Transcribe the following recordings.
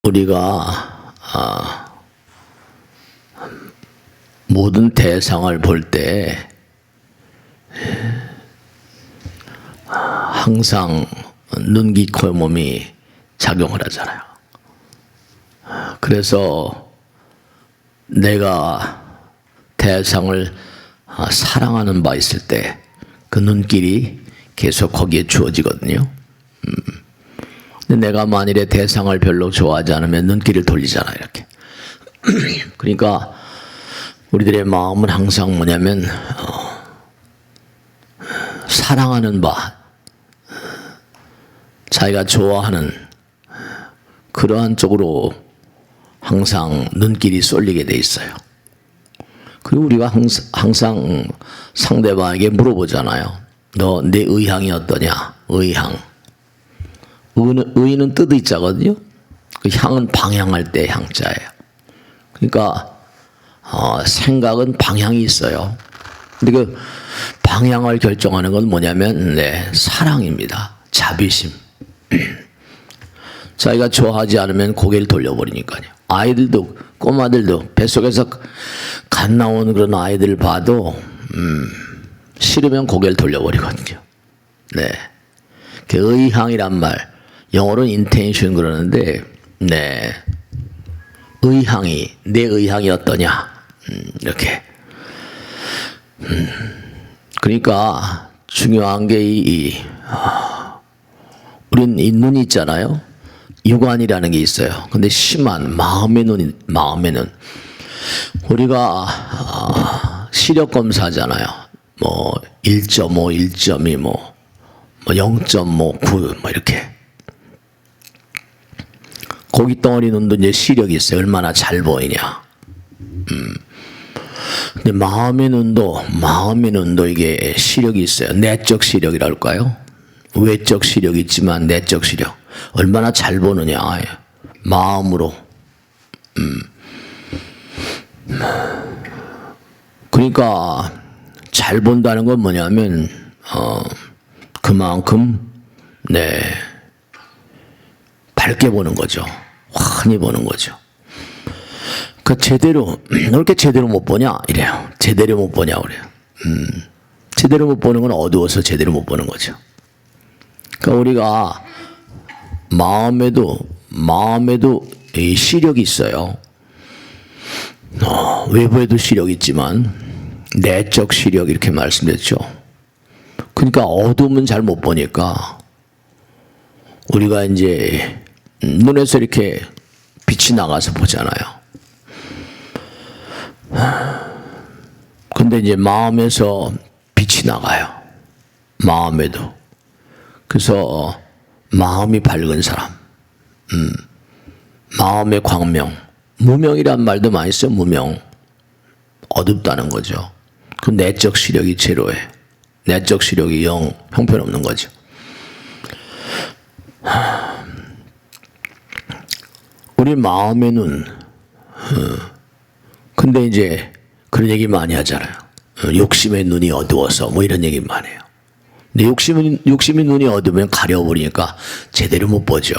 우리가 모든 대상을 볼 때 항상 눈, 귀, 코, 몸이 작용을 하잖아요. 그래서 내가 대상을 사랑하는 바 있을 때 그 눈길이 계속 거기에 주어지거든요. 근데 내가 만일에 대상을 별로 좋아하지 않으면 눈길을 돌리잖아요, 이렇게. 그러니까 우리들의 마음은 항상 뭐냐면 사랑하는 바, 자기가 좋아하는 그러한 쪽으로 항상 눈길이 쏠리게 돼 있어요. 그리고 우리가 항상 상대방에게 물어보잖아요. 너 내 의향이 어떠냐? 의향. 의는 뜻의자거든요. 그 향은 방향할 때 향자예요. 그러니까 생각은 방향이 있어요. 근데 그 방향을 결정하는 건 뭐냐면 사랑입니다. 자비심. 자기가 좋아하지 않으면 고개를 돌려버리니까요. 아이들도, 꼬마들도 뱃속에서 갓 나온 그런 아이들을 봐도 싫으면 고개를 돌려버리거든요. 네, 그 의향이란 말, 영어로는 intention 그러는데, 의향이, 내 의향이 어떠냐, 이렇게. 그러니까 중요한 게 우린 이 눈이 있잖아요. 육안이라는 게 있어요. 근데 심한 마음의 눈, 우리가 시력 검사하잖아요. 뭐 1.5, 1.2, 뭐 0.59, 뭐 이렇게. 고기 덩어리 눈도 이제 시력이 있어요. 얼마나 잘 보이냐. 근데 마음의 눈도 이게 시력이 있어요. 내적 시력이랄까요? 외적 시력이 있지만 내적 시력. 얼마나 잘 보느냐. 마음으로. 그러니까 잘 본다는 건 뭐냐면 그만큼 밝게 보는 거죠. 환히 보는 거죠. 그 제대로, 너 이렇게 제대로 못 보냐? 이래요. 제대로 못 보냐? 그래요. 제대로 못 보는 건 어두워서 제대로 못 보는 거죠. 그러니까 우리가 마음에도 이 시력이 있어요. 외부에도 시력이 있지만 내적 시력 이렇게 말씀드렸죠. 그러니까 어두우면 잘 못 보니까 우리가 이제 눈에서 이렇게 빛이 나가서 보잖아요. 근데 이제 마음에서 빛이 나가요. 마음에도. 그래서 마음이 밝은 사람, 마음의 광명, 무명이란 말도 많이 써요. 무명, 어둡다는 거죠. 그 내적 시력이 제로에, 내적 시력이 영, 형편없는 거죠. 우리 마음의 눈, 근데 이제 그런 얘기 많이 하잖아요. 욕심의 눈이 어두워서 뭐 이런 얘기 많이 해요. 근데 욕심의 눈이 어두우면 가려버리니까 제대로 못 보죠.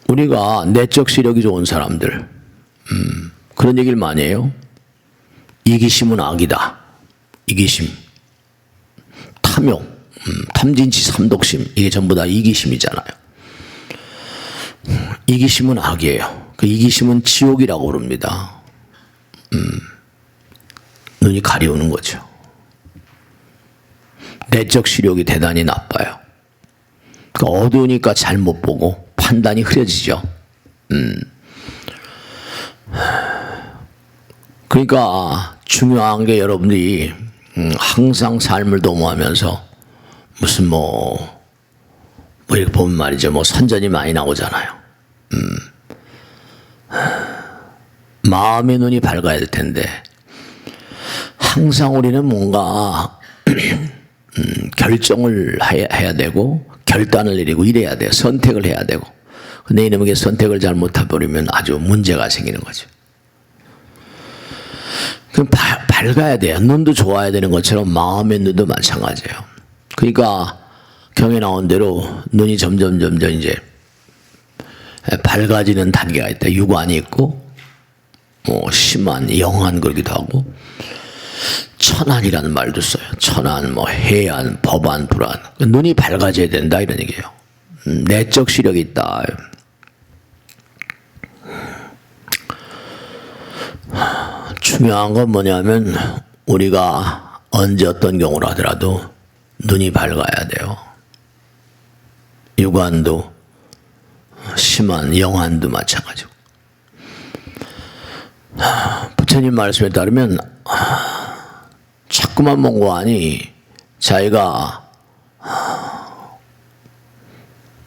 우리가 내적 시력이 좋은 사람들, 그런 얘기를 많이 해요. 이기심은 악이다. 이기심. 탐욕, 탐진치, 삼독심, 이게 전부 다 이기심이잖아요. 이기심은 악이에요. 그 이기심은 지옥이라고 부릅니다. 눈이 가려우는 거죠. 내적 시력이 대단히 나빠요. 그러니까 어두우니까 잘 못 보고 판단이 흐려지죠. 그러니까 중요한 게 여러분들이 항상 삶을 도모하면서 무슨 뭐 이렇게 보면 말이죠. 뭐 선전이 많이 나오잖아요. 마음의 눈이 밝아야 될 텐데 항상 우리는 뭔가 결정을 해야 되고 결단을 내리고 이래야 돼요. 선택을 해야 되고. 근데 이놈에게 선택을 잘 못해버리면 아주 문제가 생기는 거죠. 그럼 밝아야 돼요. 눈도 좋아야 되는 것처럼 마음의 눈도 마찬가지예요. 그러니까 경에 나온 대로 눈이 점점 이제 밝아지는 단계가 있다. 유관이 있고 심한 영한 그러기도 하고 천안이라는 말도 써요. 천안, 해안, 법안, 불안. 눈이 밝아져야 된다 이런 얘기예요. 내적 시력이 있다. 중요한 건 뭐냐면 우리가 언제 어떤 경우로 하더라도 눈이 밝아야 돼요. 유관도 심한 영안도 마찬가지고. 부처님 말씀에 따르면 자꾸만 몽고하니 자기가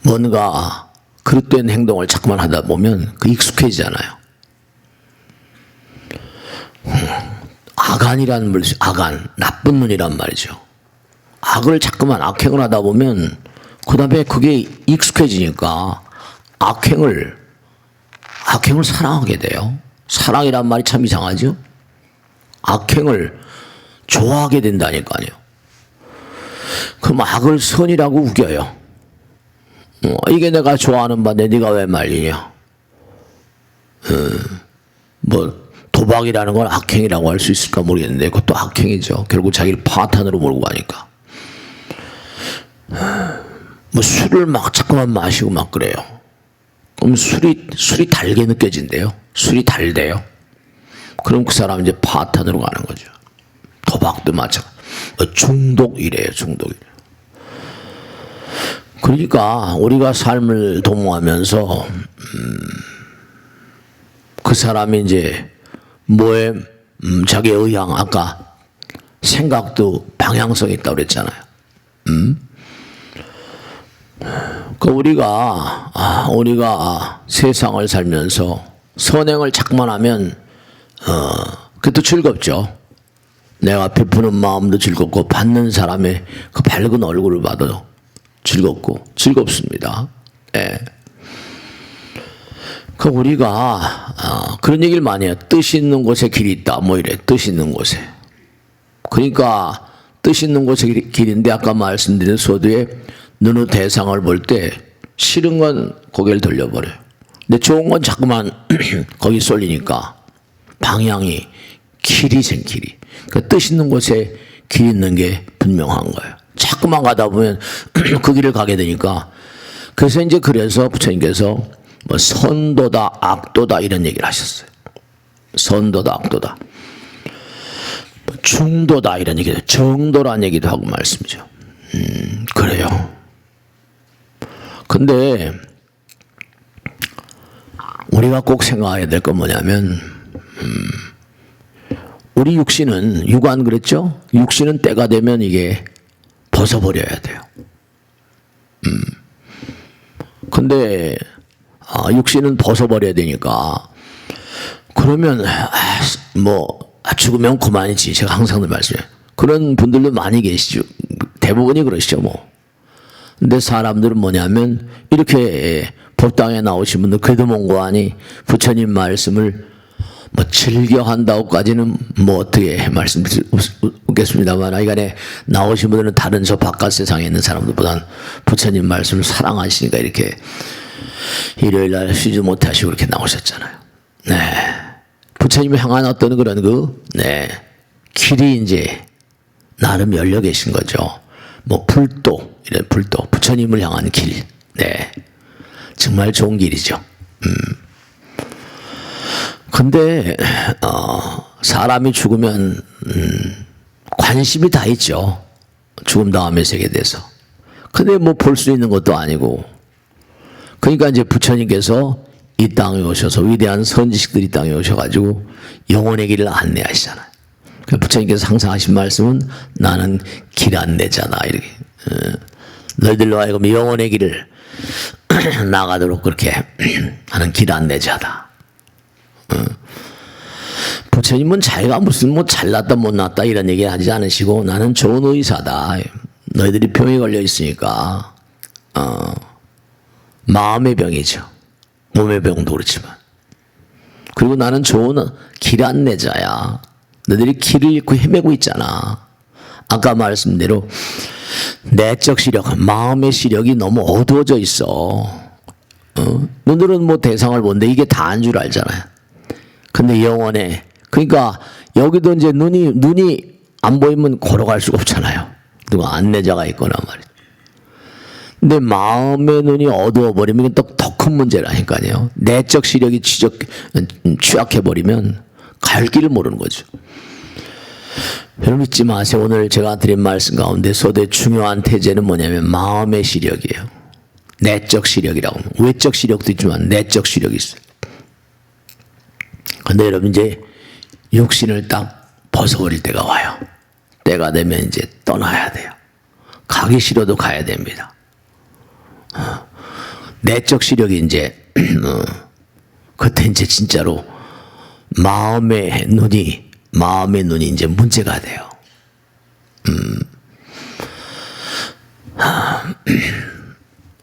뭔가 그릇된 행동을 자꾸만 하다 보면 그 익숙해지잖아요. 악안이라는 말이죠. 악안, 나쁜 눈이란 말이죠. 악을 자꾸만 악행을 하다 보면 그 다음에 그게 익숙해지니까 악행을 사랑하게 돼요. 사랑이란 말이 참 이상하죠. 악행을 좋아하게 된다니까요. 그럼 악을 선이라고 우겨요. 이게 내가 좋아하는 바인데 네가 왜 말리냐. 도박이라는 건 악행이라고 할 수 있을까 모르겠는데 그것도 악행이죠. 결국 자기를 파탄으로 몰고 가니까. 술을 막 자꾸만 마시고 막 그래요. 그럼 술이 달게 느껴진대요. 술이 달대요. 그럼 그 사람 이제 파탄으로 가는 거죠. 도박도 마찬가지. 중독이래요. 중독이래요. 그러니까 우리가 삶을 도모하면서 그 사람이 이제 뭐에 자기의 의향, 아까 생각도 방향성이 있다고 그랬잖아요. 우리가 세상을 살면서 선행을 자꾸만 하면 그것도 즐겁죠. 내가 베푸는 마음도 즐겁고 받는 사람의 그 밝은 얼굴을 봐도 즐겁습니다. 예. 우리가 그런 얘기를 많이 해요. 뜻이 있는 곳에 길이 있다. 이래. 뜻이 있는 곳에. 그러니까 뜻이 있는 곳에 길인데 아까 말씀드린 소두에 눈의 대상을 볼 때 싫은 건 고개를 돌려버려요. 근데 좋은 건 자꾸만 거기 쏠리니까 방향이 길이. 그 뜻 있는 곳에 길 있는 게 분명한 거예요. 자꾸만 가다 보면 그 길을 가게 되니까 그래서 부처님께서 선도다 악도다 이런 얘기를 하셨어요. 선도다 악도다. 중도다 이런 얘기도 정도란 얘기도 하고 말씀이죠. 그래요. 근데 우리가 꼭 생각해야 될 건 뭐냐면 우리 육신은 유관 그랬죠? 육신은 때가 되면 이게 벗어버려야 돼요. 근데 육신은 벗어버려야 되니까 그러면 죽으면 그만이지. 제가 항상 말씀해요. 그런 분들도 많이 계시죠. 대부분이 그러시죠 근데 사람들은 뭐냐면 이렇게 법당에 나오신 분들 그래도 몽고하니 부처님 말씀을 즐겨 한다고까지는 어떻게 말씀드리겠습니다만 하여간에 나오신 분들은 다른 저 바깥 세상에 있는 사람들보다는 부처님 말씀을 사랑하시니까 이렇게 일요일날 쉬지 못하시고 이렇게 나오셨잖아요. 네. 부처님을 향한 어떤 그런 길이 이제 나름 열려 계신 거죠. 불도, 이런 불도, 부처님을 향한 길. 네. 정말 좋은 길이죠. 근데, 사람이 죽으면, 관심이 다 있죠. 죽음 다음의 세계에 대해서. 근데 볼 수 있는 것도 아니고. 그러니까 이제 부처님께서 이 땅에 오셔서 위대한 선지식들이 이 땅에 오셔가지고 영혼의 길을 안내하시잖아요. 부처님께서 항상 하신 말씀은 나는 길 안내자다. 이렇게. 너희들로 하여금 영혼의 길을 나가도록 그렇게 하는 길 안내자다. 부처님은 자기가 무슨 잘났다 못났다 이런 얘기 하지 않으시고 나는 좋은 의사다. 너희들이 병에 걸려 있으니까 마음의 병이죠. 몸의 병도 그렇지만. 그리고 나는 좋은 길 안내자야. 너희들이 길을 잃고 헤매고 있잖아. 아까 말씀대로 내적 시력, 마음의 시력이 너무 어두워져 있어. 눈으로는 뭐 대상을 보는데 이게 다인 줄 알잖아요. 근데 영혼에, 그러니까 여기도 이제 눈이 안 보이면 걸어갈 수가 없잖아요. 누가 안내자가 있거나 말이죠. 근데 마음의 눈이 어두워버리면 또 더 큰 문제라니까요. 내적 시력이 취약해버리면 갈 길을 모르는 거죠. 여러분 잊지 마세요. 오늘 제가 드린 말씀 가운데서 되게 중요한 태제는 뭐냐면 마음의 시력이에요. 내적 시력이라고. 외적 시력도 있지만 내적 시력이 있어요. 근데 여러분 이제 육신을 딱 벗어버릴 때가 와요. 때가 되면 이제 떠나야 돼요. 가기 싫어도 가야 됩니다. 내적 시력이 이제 그때 이제 진짜로 마음의 눈이 이제 문제가 돼요.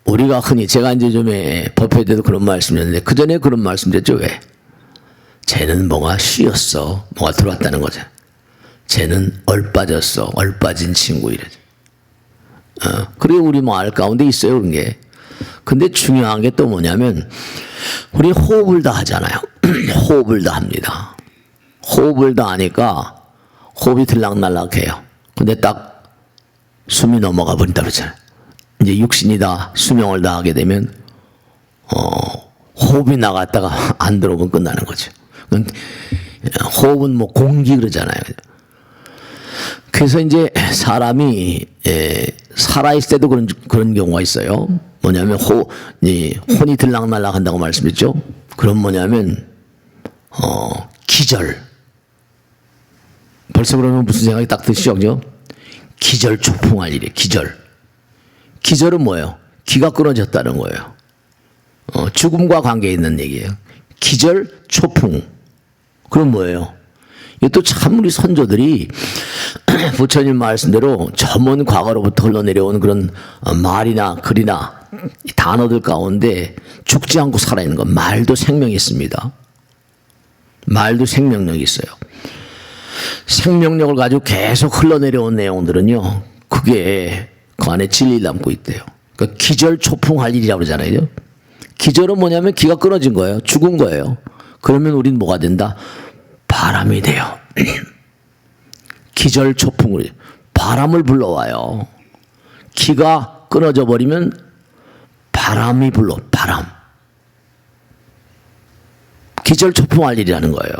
우리가 흔히 제가 이제 좀 법회 때도 그런 말씀드렸는데 그 전에 그런 말씀드렸죠. 왜? 쟤는 뭐가 쉬었어. 뭐가 들어왔다는 거죠. 쟤는 얼빠졌어. 얼빠진 친구 이러죠. 그리고 우리 말 가운데 있어요 그런 게. 근데 중요한 게 또 뭐냐면 우리 호흡을 다 하잖아요. 호흡을 다 합니다. 호흡을 다 하니까 호흡이 들락날락해요. 근데 딱 숨이 넘어가 버린다 그러잖아요. 이제 육신이 다 수명을 다하게 되면 호흡이 나갔다가 안 들어오면 끝나는 거죠. 호흡은 뭐 공기 그러잖아요. 그래서 이제 사람이 살아있을 때도 그런 경우가 있어요. 뭐냐면 혼이 들락날락 한다고 말씀했죠. 그럼 뭐냐면 기절. 벌써 그러면 무슨 생각이 딱 드시죠? 기절초풍할 일이에요. 기절은 뭐예요? 기가 끊어졌다는 거예요. 죽음과 관계 있는 얘기예요. 기절초풍. 그럼 뭐예요? 이것도 참 우리 선조들이 부처님 말씀대로 전문 과거로부터 흘러내려온 그런 말이나 글이나 단어들 가운데 죽지 않고 살아있는 것. 말도 생명이 있습니다. 말도 생명력이 있어요. 생명력을 가지고 계속 흘러내려온 내용들은요. 그게 그 안에 진리를 담고 있대요. 그러니까 기절초풍할 일이라고 그러잖아요. 기절은 뭐냐면 기가 끊어진 거예요. 죽은 거예요. 그러면 우린 뭐가 된다? 바람이 돼요. 기절초풍을 바람을 불러와요. 기가 끊어져 버리면 바람이 불러. 바람. 기절초풍할 일이라는 거예요.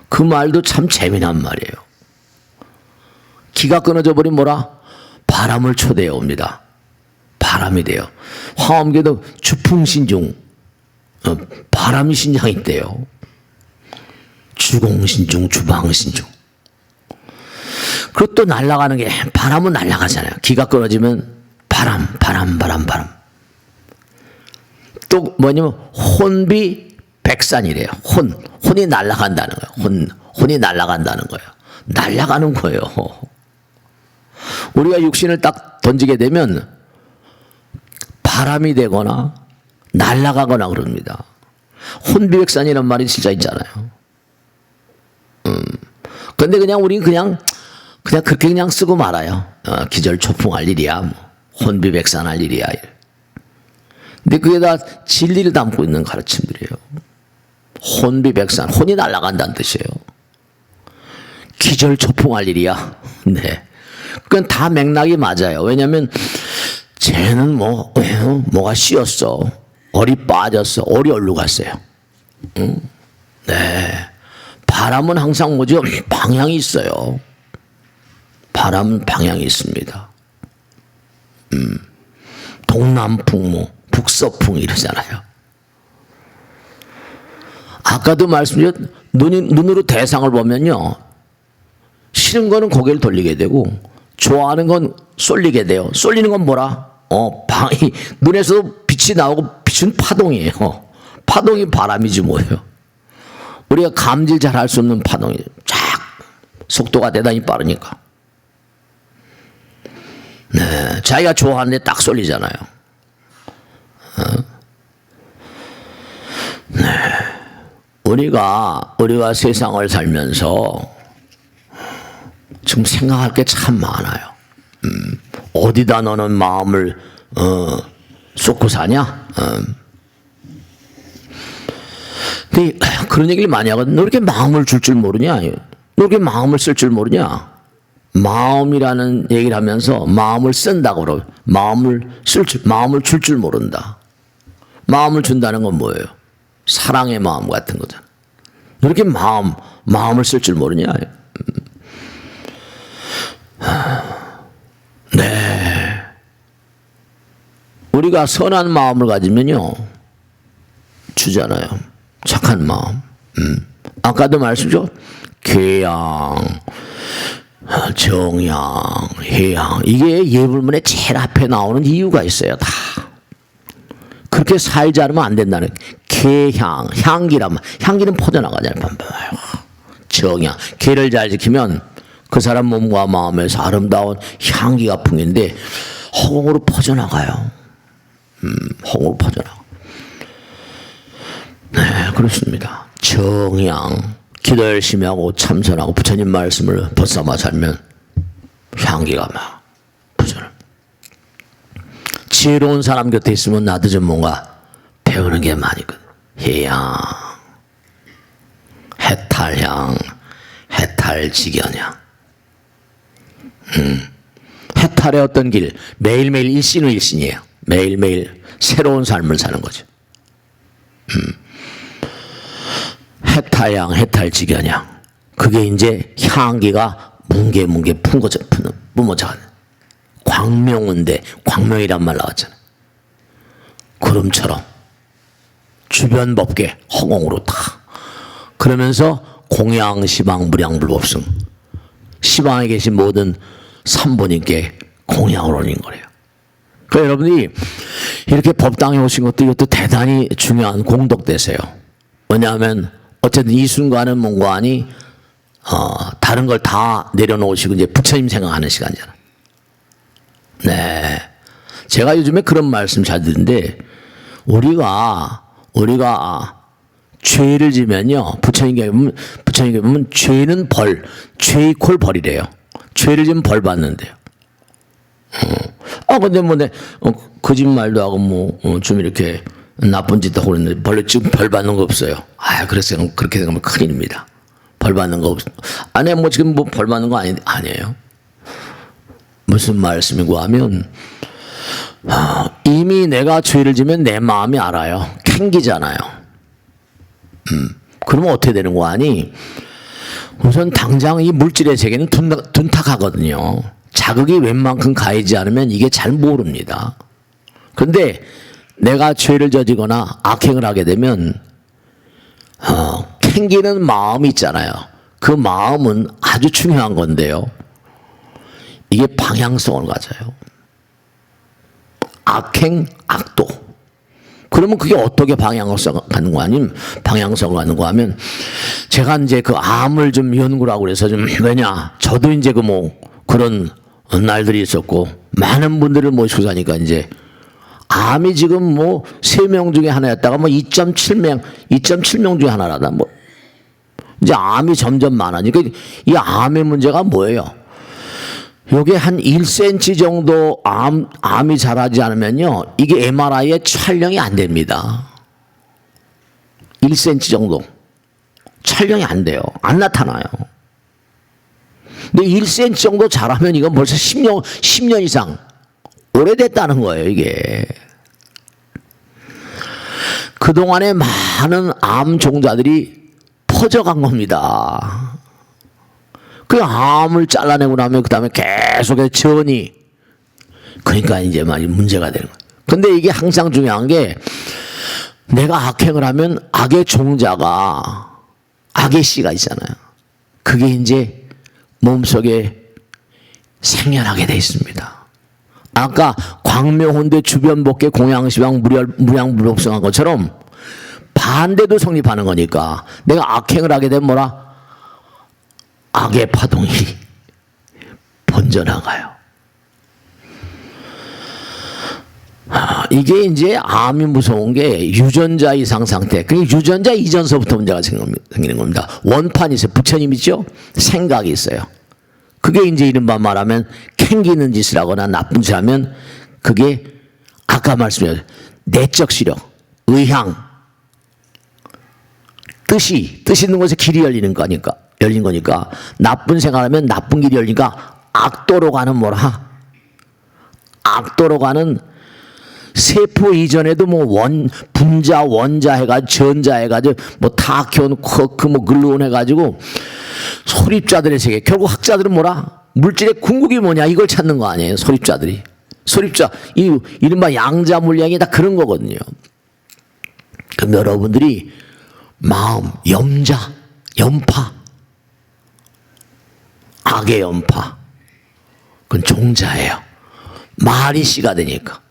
그 말도 참 재미난 말이에요. 기가 끊어져 버리면 뭐라? 바람을 초대해 옵니다. 바람이 돼요. 화엄계도 주풍신중, 바람이 신장이 있대요. 주공신중, 주방신중. 그리고 또 날아가는 게 바람은 날아가잖아요. 기가 끊어지면 바람. 또 뭐냐면 혼비백산이래요. 혼이 날아간다는 거예요. 혼이 날아간다는 거예요. 날아가는 거예요. 우리가 육신을 딱 던지게 되면 바람이 되거나 날아가거나 그럽니다. 혼비백산이란 말이 진짜 있잖아요. 근데 그냥 우리는 그냥 그렇게 그냥 쓰고 말아요. 기절초풍할 일이야. 뭐. 혼비백산할 일이야. 근데 그게 다 진리를 담고 있는 가르침들이에요. 혼비백산, 혼이 날아간다는 뜻이에요. 기절초풍할 일이야. 네. 그건 다 맥락이 맞아요. 왜냐하면 쟤는 뭐가 씌었어. 얼이 빠졌어. 얼이 얼로 갔어요. 네. 바람은 항상 뭐죠? 방향이 있어요. 바람은 방향이 있습니다. 동남풍, 북서풍 이러잖아요. 아까도 말씀드렸 눈으로 대상을 보면요. 싫은 거는 고개를 돌리게 되고 좋아하는 건 쏠리게 돼요. 쏠리는 건 뭐라? 눈에서도 빛이 나오고 빛은 파동이에요. 파동이 바람이지 뭐예요. 우리가 감질 잘 할 수 없는 파동이 쫙 속도가 대단히 빠르니까. 네, 자기가 좋아하는데 딱 쏠리잖아요. 네, 우리가 세상을 살면서 지금 생각할 게 참 많아요. 어디다 너는 마음을 쏟고 사냐? 근데 그런 얘기를 많이 하거든. 너 이렇게 마음을 줄 줄 모르냐? 너 이렇게 마음을 쓸 줄 모르냐? 마음이라는 얘기를 하면서 마음을 쓴다고 그러고 마음을 줄 줄 모른다. 마음을 준다는 건 뭐예요? 사랑의 마음 같은 거잖아. 너 이렇게 마음을 쓸 줄 모르냐? 네. 우리가 선한 마음을 가지면요, 주잖아요. 착한 마음. 아까도 말씀드렸죠? 궤양, 정양, 해양. 이게 예불문에 제일 앞에 나오는 이유가 있어요. 다. 그렇게 살지 않으면 안 된다는. 궤향, 향기란, 향기는 퍼져나가잖아요. 정양, 궤를 잘 지키면 그 사람 몸과 마음에서 아름다운 향기가 풍기는데 허공으로 퍼져나가요. 허공으로 퍼져나가. 네, 그렇습니다. 정양, 기도 열심히 하고 참선하고 부처님 말씀을 벗삼아 살면 향기가 막 퍼져나. 지혜로운 사람 곁에 있으면 나도 좀 뭔가 배우는 게 많이 있거든. 해양, 해탈향, 해탈직연향. 해탈의 어떤 길, 매일매일 일신의 일신이에요. 매일매일 새로운 삶을 사는 거죠. 해탈향, 해탈직연향. 그게 이제 향기가 뭉게뭉게 뿜어져가는. 광명인데 광명이란 말 나왔잖아요. 구름처럼 주변 법계 허공으로 다. 그러면서 공양, 시방, 무량불법승. 시방에 계신 모든 산보님께 공양을 올린 거래요. 그러니까 여러분이 이렇게 법당에 오신 것도 이것도 대단히 중요한 공덕대세요. 왜냐하면 어쨌든 이 순간은 뭔가니 다른 걸 다 내려놓으시고 이제 부처님 생각하는 시간이잖아요. 네, 제가 요즘에 그런 말씀 잘 듣는데 우리가 죄를 지면요, 부처님께 보면 죄는 벌, 죄 이퀄 벌이래요. 죄를 지면 벌 받는데요. 근데 뭐 거짓말도 하고 좀 이렇게 나쁜 짓도 하고 그랬는데 벌 지금 벌 받는 거 없어요. 그래서 그렇게 생각하면 큰일입니다. 벌 받는 거 아니 지금 벌 받는 거 아니에요. 무슨 말씀이고 하면 이미 내가 죄를 지면 내 마음이 알아요. 캥기잖아요. 그러면 어떻게 되는 거 아니? 우선 당장 이 물질의 세계는 둔탁하거든요. 자극이 웬만큼 가해지 않으면 이게 잘 모릅니다. 그런데 내가 죄를 저지거나 악행을 하게 되면 캥기는 마음이 있잖아요. 그 마음은 아주 중요한 건데요. 이게 방향성을 가져요. 악행, 악도. 그러면 그게 어떻게 방향성을 가는 거 아니면 방향성을 가는 거 하면 제가 이제 그 암을 좀 연구를 하고 그래서 좀 왜냐 저도 이제 그런 날들이 있었고 많은 분들을 모시고 사니까 이제 암이 지금 3명 중에 하나였다가 2.7명 중에 하나라다 이제 암이 점점 많아지니까 이 암의 문제가 뭐예요? 요게 한 1cm 정도 암이 자라지 않으면요, 이게 MRI에 촬영이 안 됩니다. 1cm 정도. 촬영이 안 돼요. 안 나타나요. 근데 1cm 정도 자라면 이건 벌써 10년 이상 오래됐다는 거예요, 이게. 그동안에 많은 암 종자들이 퍼져간 겁니다. 그 암을 잘라내고 나면 그 다음에 계속해서 전이 그러니까 이제 많이 문제가 되는 거예요. 근데 이게 항상 중요한 게 내가 악행을 하면 악의 종자가 악의 씨가 있잖아요. 그게 이제 몸속에 생겨나게 돼 있습니다. 아까 광명혼대 주변법계 공양시방 무량불법성한 것처럼 반대도 성립하는 거니까 내가 악행을 하게 되면 뭐라? 악의 파동이 번져나가요. 이게 이제 암이 무서운 게 유전자 이상 상태. 그 유전자 이전서부터 문제가 생기는 겁니다. 원판이 있어요. 부처님 있죠? 생각이 있어요. 그게 이제 이른바 말하면 캥기는 짓을 하거나 나쁜 짓을 하면 그게 아까 말씀드린 내적 시력, 의향, 뜻이 있는 곳에 길이 열린 거니까 나쁜 생각하면 나쁜 길이 열리니까 악도로 가는 뭐라? 악도로 가는 세포 이전에도 뭐 분자, 원자 해가지고 전자 해가지고 뭐 타키온, 쿼크, 뭐 글루온 해가지고 소립자들의 세계. 결국 학자들은 뭐라? 물질의 궁극이 뭐냐 이걸 찾는 거 아니에요. 소립자들이. 소립자 이른바 양자 물리학이 다 그런 거거든요. 그럼 여러분들이 마음, 염자, 염파, 악의 염파, 그건 종자예요. 말이 씨가 되니까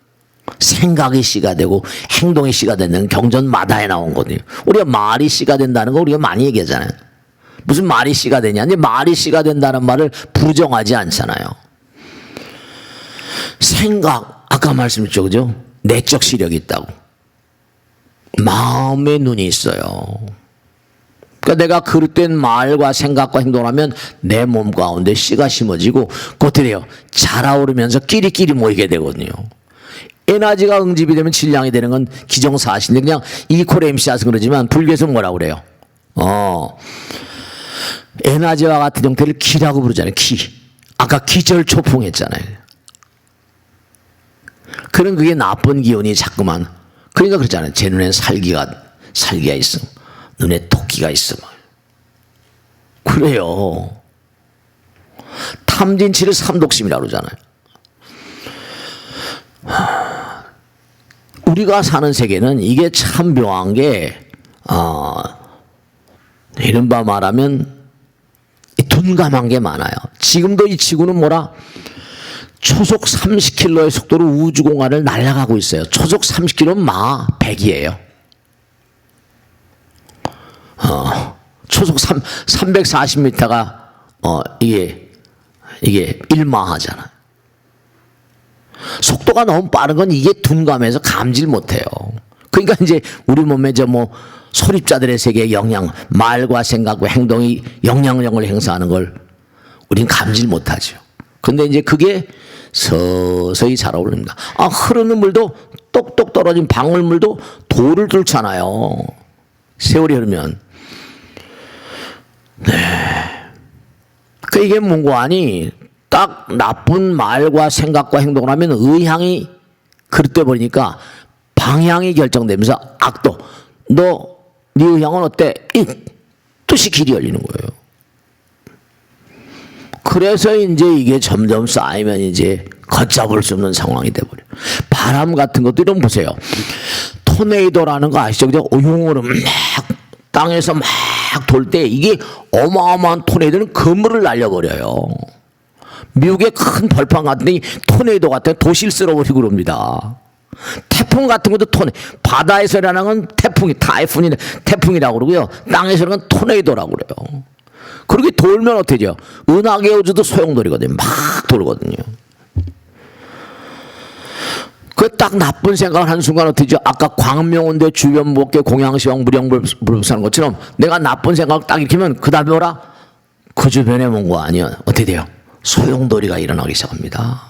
생각이 씨가 되고 행동이 씨가 되는 경전 마다에 나온 거거든요. 우리가 말이 씨가 된다는 거 우리가 많이 얘기하잖아요. 무슨 말이 씨가 되냐? 근데 말이 씨가 된다는 말을 부정하지 않잖아요. 생각, 아까 말씀드렸죠, 그죠? 내적 시력이 있다고. 마음의 눈이 있어요. 그러니까 내가 그릇된 말과 생각과 행동을 하면 내 몸 가운데 씨가 심어지고 그것들이 자라오르면서 끼리끼리 모이게 되거든요. 에너지가 응집이 되면 질량이 되는 건 기정사실인데 그냥 이퀄 MC라서 그러지만 불교에서 뭐라고 그래요? 에너지와 같은 형태를 기라고 부르잖아요. 기. 아까 기절초풍 했잖아요. 그런 그게 나쁜 기운이 자꾸만. 그러니까 그렇잖아요. 제 눈엔 살기가 있어. 눈에 토끼가 있어. 그래요. 탐진치를 삼독심이라고 그러잖아요. 우리가 사는 세계는 이게 참 묘한 게 이른바 말하면 둔감한 게 많아요. 지금도 이 지구는 뭐라? 초속 30km의 속도로 우주공간을 날아가고 있어요. 초속 30km는 마 100이에요. 초속 340m가 이게 1마하잖아. 속도가 너무 빠른 건 이게 둔감해서 감지를 못해요. 그러니까 이제 우리 몸에 소립자들의 세계의 영향, 말과 생각과 행동이 영향력을 행사하는 걸 우린 감지를 못하죠. 근데 이제 그게 서서히 자라오릅니다. 흐르는 물도 똑똑 떨어진 방울물도 돌을 뚫잖아요. 세월이 흐르면. 네. 이게 뭔가 아니 딱 나쁜 말과 생각과 행동을 하면 의향이 그릇돼 버리니까 방향이 결정되면서 악도. 네 의향은 어때? 이 뜻이 길이 열리는 거예요. 그래서 이제 이게 점점 쌓이면 이제 걷잡을 수 없는 상황이 돼버려. 바람 같은 것도 이런 보세요. 토네이도라는 거 아시죠? 그죠? 용어로 막 땅에서 막 돌 때 이게 어마어마한 토네이도는 그물을 날려버려요. 미국의 큰 벌판 같은 데 토네이도 같은 도시를 쓸어버리고 그럽니다. 태풍 같은 것도 바다에서 일어나는 건 태풍이라고 그러고요. 땅에서 일어나는 건 토네이도라고 그래요. 그렇게 돌면 어때죠? 은하계 우주도 소용돌이거든요. 막 돌거든요. 그 딱 나쁜 생각을 한 순간 어때죠? 아까 광명원대 주변 목계 공양시황 무령불사는 것처럼 내가 나쁜 생각을 딱 일으키면 그 다음에 뭐라? 그 주변에 뭔가 아니야. 어떻게 돼요? 소용돌이가 일어나기 시작합니다.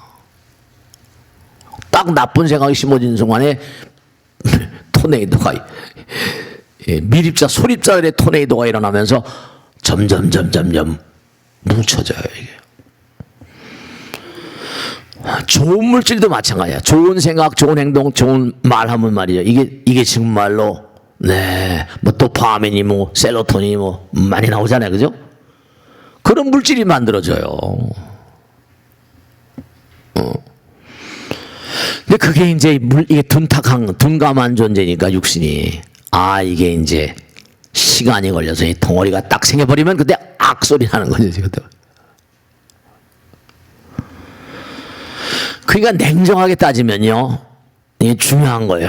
딱 나쁜 생각이 심어진 순간에 토네이도가 미립자 소립자들의 토네이도가 일어나면서 점점 뭉쳐져요. 이게. 좋은 물질도 마찬가지야. 좋은 생각, 좋은 행동, 좋은 말하면 말이죠. 이게 정말로 뭐 도파민이 뭐 셀로토닌이 뭐 많이 나오잖아요, 그죠? 그런 물질이 만들어져요. 근데 그게 이제 이게 둔감한 존재니까 육신이 이게 이제 시간이 걸려서 이 덩어리가 딱 생겨버리면 그때 악소리 나는 거죠, 지금. 그러니까 냉정하게 따지면요, 이게 중요한 거예요.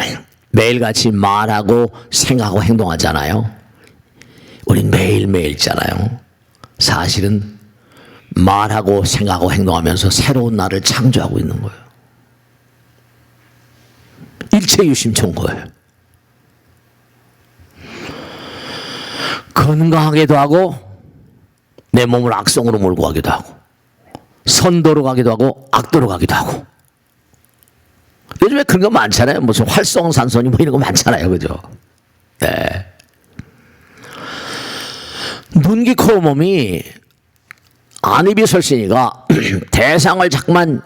매일같이 말하고 생각하고 행동하잖아요. 우린 매일매일 있잖아요. 사실은 말하고 생각하고 행동하면서 새로운 나를 창조하고 있는 거예요. 일체유심초인 거예요. 건강하게도 하고 내 몸을 악성으로 몰고 가기도 하고 선도로 가기도 하고 악도로 가기도 하고. 요즘에 그런 거 많잖아요. 무슨 활성산소니 뭐 이런 거 많잖아요. 그죠? 네. 눈, 귀, 코, 몸이 안입이설신이가 대상을 자꾸만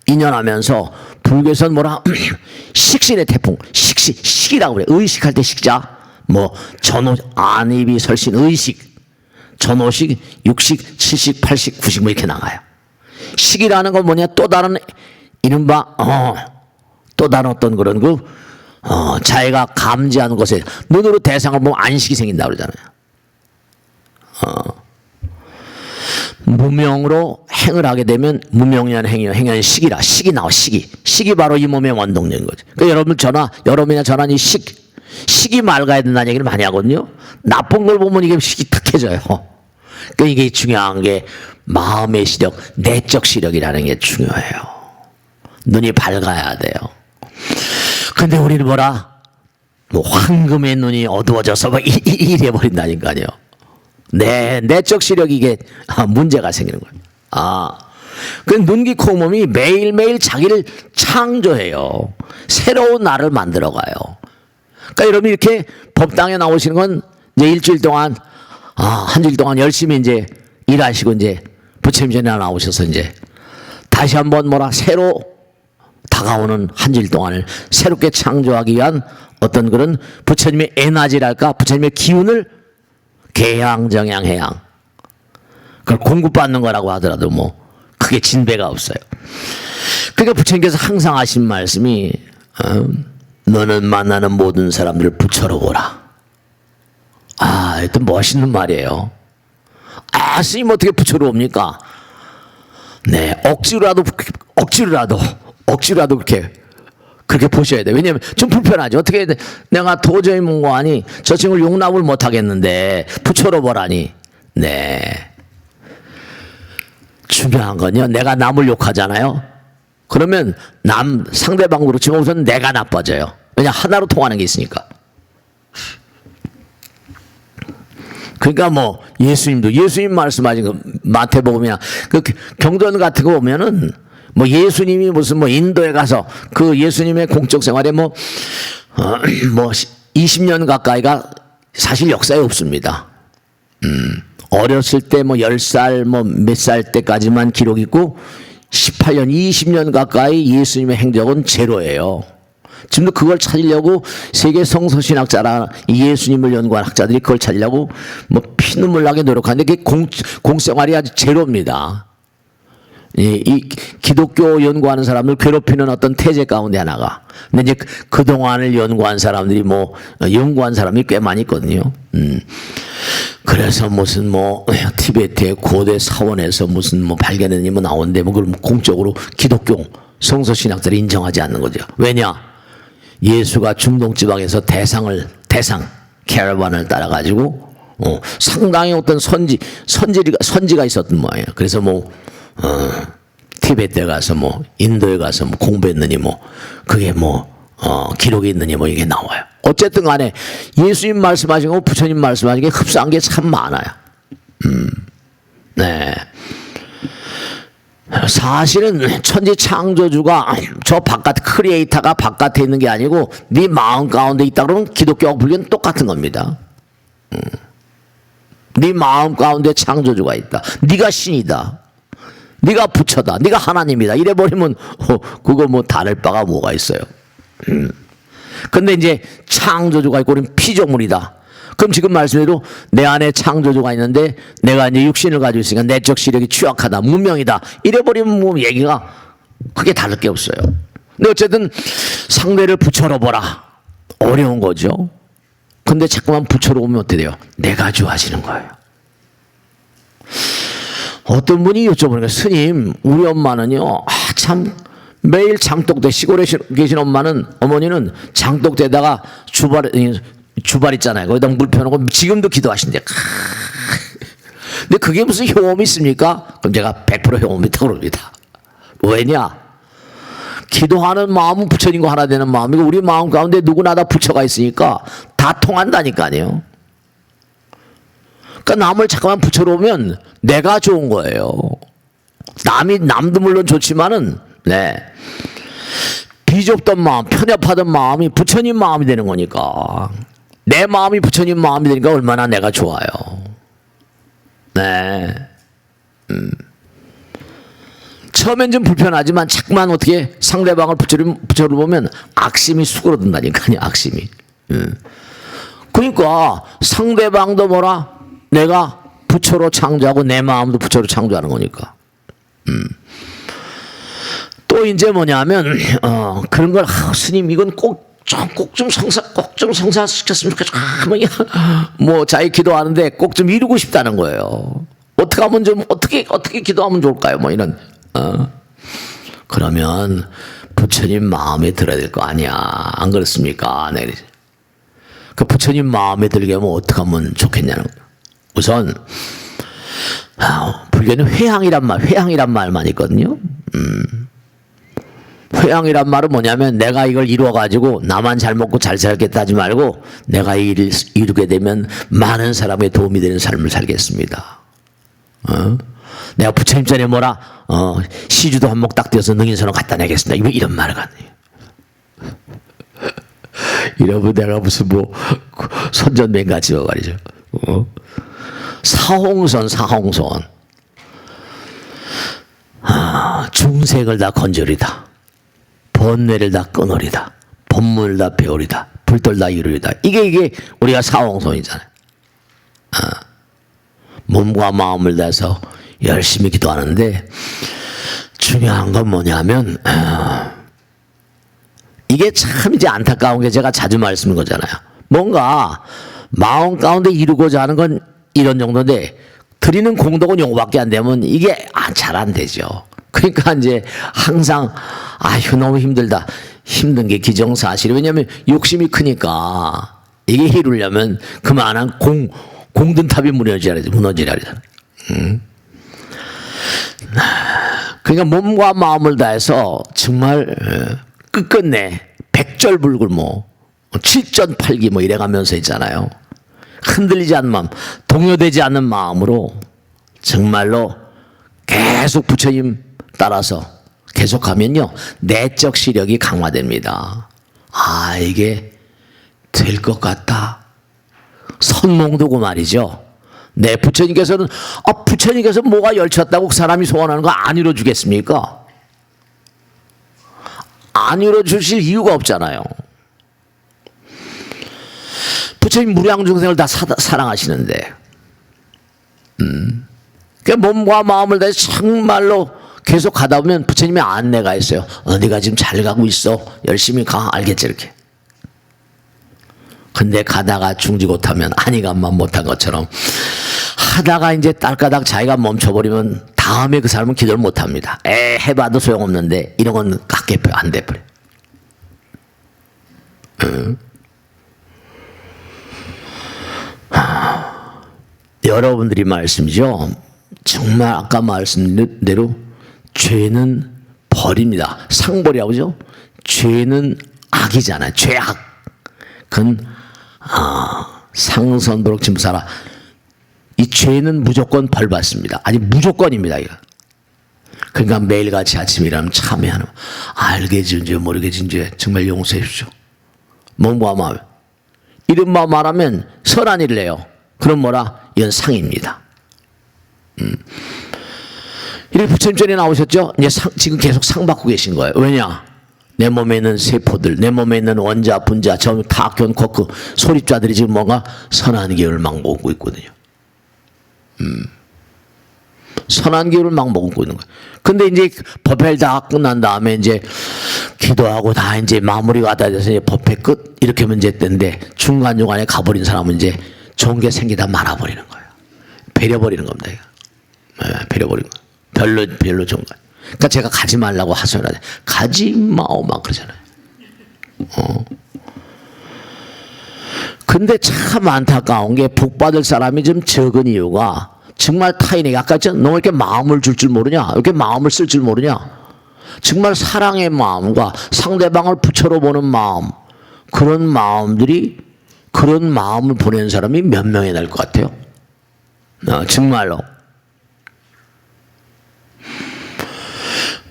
인연하면서 불교에서는 뭐라 식신의 태풍, 식이라고 그래. 의식할 때 식자. 뭐 전호, 안입이설신, 의식, 전호식, 육식, 칠식, 팔식, 구식 뭐 이렇게 나가요. 식이라는 건 뭐냐? 또 다른 이른바 또 다른 어떤 그런 자기가 감지하는 것에 눈으로 대상을 보면 안식이 생긴다 그러잖아요. 무명으로 행을 하게 되면 무명이라는 행위는 식이라. 식이 나와. 식이 바로 이 몸의 원동력인 거죠. 그러니까 여러분이나 전화니 식이 맑아야 된다는 얘기를 많이 하거든요. 나쁜 걸 보면 이게 식이 탁해져요. 그러니까 이게 중요한 게 마음의 시력, 내적 시력이라는 게 중요해요. 눈이 밝아야 돼요. 근데 우리는 뭐라? 뭐 황금의 눈이 어두워져서 막 이래 버린다니까요. 내적 시력이 이게 문제가 생기는 거예요. 그 눈, 귀, 코, 몸이 매일매일 자기를 창조해요. 새로운 나를 만들어가요. 그러니까 여러분 이렇게 법당에 나오시는 건 이제 일주일 동안 한 주일 동안 열심히 이제 일하시고 이제 부처님 전에 나오셔서 이제 다시 한번 새로 다가오는 한 주일 동안을 새롭게 창조하기 위한 어떤 그런 부처님의 에너지랄까, 부처님의 기운을 개양, 정양, 해양, 그걸 공급받는 거라고 하더라도 뭐 크게 진배가 없어요. 그러니까 부처님께서 항상 하신 말씀이 너는 만나는 모든 사람들을 부처로 보라. 하여튼 멋있는 말이에요. 스님 어떻게 부처로 옵니까? 네, 억지로라도 그렇게 보셔야 돼요. 왜냐하면 좀 불편하죠. 어떻게 내가 도저히 문고하니 저 친구를 용납을 못 하겠는데 부처로 보라니. 네. 중요한 건요. 내가 남을 욕하잖아요. 그러면 상대방으로 치면 우선 내가 나빠져요. 왜냐 하나로 통하는 게 있으니까. 그러니까 뭐 예수님 말씀하신 거 마태복음이나 그 경전 같은 거 보면은 뭐 예수님이 무슨 인도에 가서 그 예수님의 공적 생활에 20년 가까이가 사실 역사에 없습니다. 어렸을 때 10살 몇 살 때까지만 기록 있고 18년 20년 가까이 예수님의 행적은 제로예요. 지금도 그걸 찾으려고 세계 성서신학자라 예수님을 연구한 학자들이 그걸 찾으려고 피눈물 나게 노력하는데 그게 공생활이 아주 제로입니다. 이 기독교 연구하는 사람들 괴롭히는 어떤 태제 가운데 하나가. 근데 이제 그동안을 연구한 사람들이 연구한 사람이 꽤 많이 있거든요. 그래서 무슨 티베트의 고대 사원에서 무슨 발견했니 나오는데 그걸 공적으로 기독교 성서신학자들이 인정하지 않는 거죠. 왜냐? 예수가 중동 지방에서 캐러반을 따라가지고 상당히 어떤 선지가 있었던 모양이에요. 그래서 티베트에 가서 인도에 가서 공부했느니 그게 기록이 있느니 이게 나와요. 어쨌든 간에 예수님 말씀하신 거 부처님 말씀하신 게 흡사한 게 참 많아요. 네. 사실은 천지 창조주가 저 크리에이터가 바깥에 있는 게 아니고 네 마음 가운데 있다 그러면 기독교와 불교는 똑같은 겁니다. 네 마음 가운데 창조주가 있다. 네가 신이다. 네가 부처다. 네가 하나님이다. 이래버리면 그거 다를 바가 뭐가 있어요. 근데 이제 창조주가 있고 우리는 피조물이다. 그럼 지금 말씀대로 내 안에 창조주가 있는데 내가 이제 육신을 가지고 있으니까 내적 시력이 취약하다. 무명이다. 이래버리면 얘기가 크게 다를 게 없어요. 근데 어쨌든 상대를 부처로 보라. 어려운 거죠. 근데 자꾸만 부처로 오면 어떻게 돼요? 내가 좋아지는 거예요. 어떤 분이 여쭤보니까 스님 우리 엄마는요 참 매일 장독대 시골에 계신 어머니는 장독대에다가 주발 있잖아요. 거기다 물 펴놓고 지금도 기도하신대. 근데 그게 무슨 효험이 있습니까? 그럼 제가 100% 효험이 있다고 그럽니다. 왜냐? 기도하는 마음은 부처님과 하나 되는 마음이고 우리 마음 가운데 누구나 다 부처가 있으니까 다 통한다니까요. 그러니까 남을 잠깐만 부처로 오면 내가 좋은 거예요. 남도 물론 좋지만은, 네. 비좁던 마음, 편협하던 마음이 부처님 마음이 되는 거니까. 내 마음이 부처님 마음이 되니까 얼마나 내가 좋아요. 네. 처음엔 좀 불편하지만 자꾸만 어떻게 상대방을 부처로 보면 악심이 수그러든다니까요. 악심이. 그러니까 상대방도 뭐라? 내가 부처로 창조하고 내 마음도 부처로 창조하는 거니까. 또 이제 뭐냐면 그런 걸 스님 이건 꼭 좀 성사시켰으면 좋겠어. 뭐 자기 기도하는데 꼭 좀 이루고 싶다는 거예요. 어떻게 하면 좀 어떻게 기도하면 좋을까요? 뭐 이런. 그러면 부처님 마음에 들어야 될 거 아니야. 안 그렇습니까? 네. 그 부처님 마음에 들게 하면 어떻게 하면 좋겠냐는 거예요. 우선 불교는 회향이란 말만 있거든요. 회향이란 말은 뭐냐면 내가 이걸 이루어가지고 나만 잘 먹고 잘 살겠다 하지 말고 내가 이 일을 이루게 되면 많은 사람에 도움이 되는 삶을 살겠습니다. 내가 부처님 전에 뭐라 시주도 한몫 딱 띄어서 능인선언 갖다 내겠습니다. 이런 말을 갖네요. 이러면 내가 무슨 뭐 선전맹 같이 말이죠. 사홍선 중생을 다 건져리다. 번뇌를 다 끊으리다. 법문을 다 배우리다. 불도를 다 이루리다. 이게 우리가 사홍선이잖아요. 몸과 마음을 다해서 열심히 기도하는데 중요한 건 뭐냐면 이게 참 이제 안타까운 게 제가 자주 말씀인 거잖아요. 뭔가 마음 가운데 이루고자 하는 건 이런 정도인데 드리는 공덕은 요거밖에 안 되면 이게 잘 안 되죠. 그러니까 이제 항상 아휴 너무 힘들다. 힘든 게 기정사실이. 왜냐하면 욕심이 크니까 이게 이루려면 그만한 공든 탑이 무너지라 그러잖아요. 그러니까 몸과 마음을 다해서 정말 끝끝내 백절불굴 뭐 칠전팔기 뭐 이래가면서 있잖아요. 흔들리지 않는 마음, 동요되지 않는 마음으로 정말로 계속 부처님 따라서 계속하면요 내적 시력이 강화됩니다. 아 이게 될 것 같다. 선몽도고 말이죠. 네, 부처님께서는 부처님께서 뭐가 열쳤다고 그 사람이 소원하는 거 안 이루어주겠습니까? 안 이루어주실 이유가 없잖아요. 부처님 무량중생을 다 사랑하시는데 그 몸과 마음을 다해서 정말로 계속 가다 보면 부처님의 안내가 있어요. 네가 지금 잘 가고 있어. 열심히 가. 알겠지 이렇게. 근데 가다가 중지못하면 아니간만 못한 것처럼 하다가 이제 딸까닥 자기가 멈춰버리면 다음에 그 사람은 기도를 못합니다. 해봐도 소용없는데 이런 건 깎여버려. 안 돼버려. 여러분들이 말씀이죠. 정말 아까 말씀드린 대로 죄는 벌입니다. 상벌이라고 그러죠. 죄는 악이잖아요. 죄악. 그건 상선도록 짐사라. 이 죄는 무조건 벌 받습니다. 아니 무조건입니다. 이거. 그러니까 매일같이 아침에 일어나면 참회하는 알게 지은 죄 모르게 지은 죄 정말 용서해 주십시오. 몸과 마음. 이런 마음 말하면 선한 일을 해요. 그럼 뭐라? 이건 상입니다. 이렇게 부처님 전에 나오셨죠? 이제 지금 계속 상 받고 계신 거예요. 왜냐? 내 몸에 있는 세포들, 내 몸에 있는 원자, 분자, 전, 타견, 코크, 소립자들이 지금 뭔가 선한 기운을 막 먹고 있거든요. 선한 기운을 막 먹고 있는 거예요. 근데 이제 법회 다 끝난 다음에 이제 기도하고 다 이제 마무리가 다 돼서 이제 법회 끝 이렇게 문제 때인데 중간중간에 가버린 사람은 이제 좋은 게 생기다 말아버리는 거예요. 배려버리는 겁니다. 네, 배려버리는 거예요. 별로 좋은 거예요. 그러니까 제가 가지 말라고 하소연하죠. 가지 마오 막 그러잖아요. 근데 참 안타까운 게 복받을 사람이 좀 적은 이유가 정말 타인에게 아까 너 이렇게 마음을 줄 줄 모르냐? 이렇게 마음을 쓸 줄 모르냐? 정말 사랑의 마음과 상대방을 부처로 보는 마음 그런 마음들이 그런 마음을 보내는 사람이 몇 명이 날 것 같아요? 정말로.